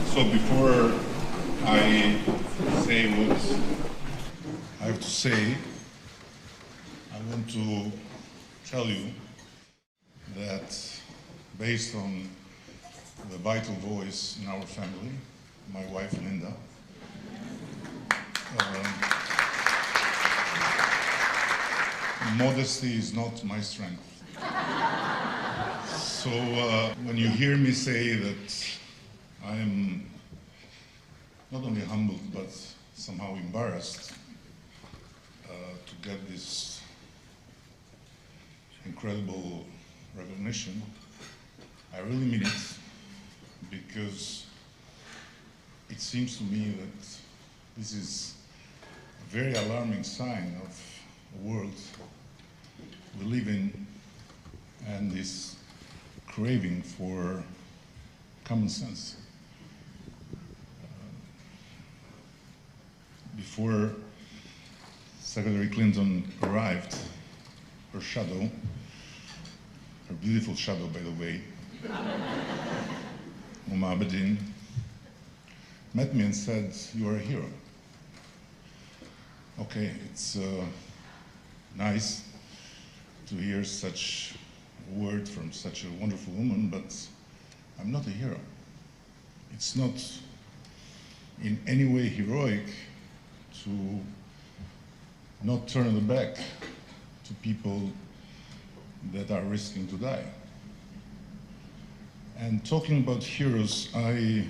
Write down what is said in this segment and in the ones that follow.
So before I say what I have to say, I want to tell you that based on the vital voice in our family, my wife Linda, modesty is not my strength. So when you hear me say that I am not only humbled but somehow embarrassed to get this incredible recognition, I really mean it, because it seems to me that this is a very alarming sign of a world we live in and this craving for common sense. Before Secretary Clinton arrived, her shadow, her beautiful shadow by the way, Abedin, met me and said, "You are a hero." Okay, it's nice to hear such a word from such a wonderful woman, but I'm not a hero. It's not in any way heroic to not turn the back to people that are risking to die. And talking about heroes, I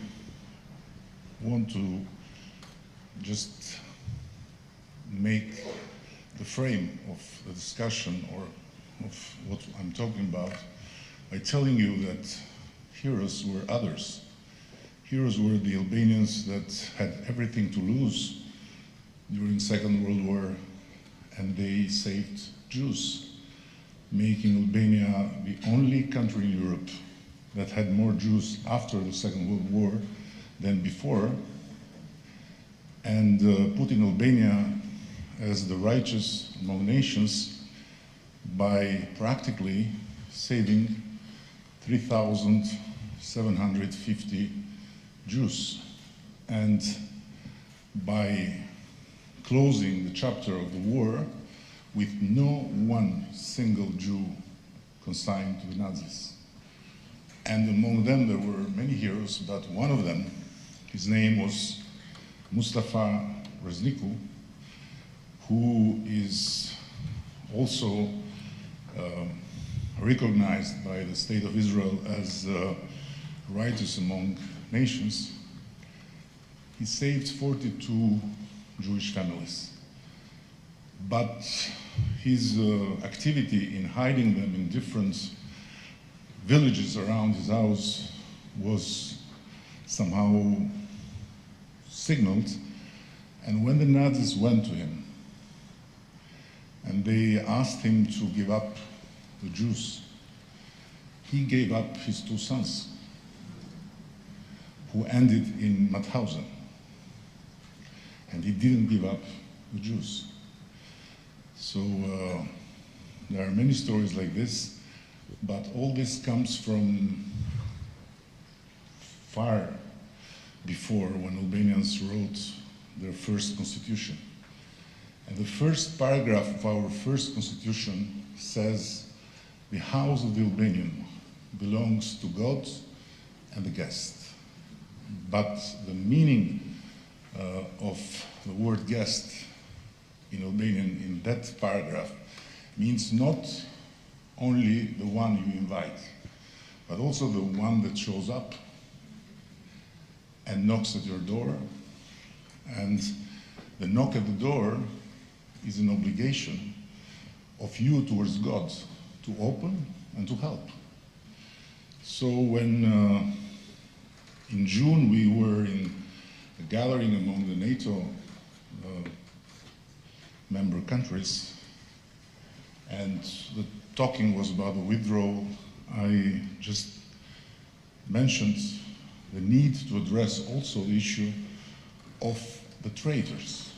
want to just make the frame of the discussion or of what I'm talking about by telling you that heroes were others. Heroes were the Albanians that had everything to lose during Second World War, and they saved Jews, making Albania the only country in Europe that had more Jews after the Second World War than before, and putting Albania as the righteous among nations by practically saving 3,750 Jews, and by closing the chapter of the war with no one single Jew consigned to the Nazis. And among them there were many heroes, but one of them, his name was Mustafa Rezniku, who is also recognized by the State of Israel as righteous among nations. He saved 42 Jewish families. But his activity in hiding them in different villages around his house was somehow signaled. And when the Nazis went to him and they asked him to give up the Jews, he gave up his two sons, who ended in Mauthausen. And he didn't give up the Jews. So there are many stories like this, but all this comes from far before, when Albanians wrote their first constitution. And the first paragraph of our first constitution says, "The house of the Albanian belongs to God and the guest." But the meaning of the word guest in Albanian in that paragraph means not only the one you invite, but also the one that shows up and knocks at your door. And the knock at the door is an obligation of you towards God to open and to help. So when in June we were in a gathering among the NATO member countries, and the talking was about the withdrawal, I just mentioned the need to address also the issue of the traitors.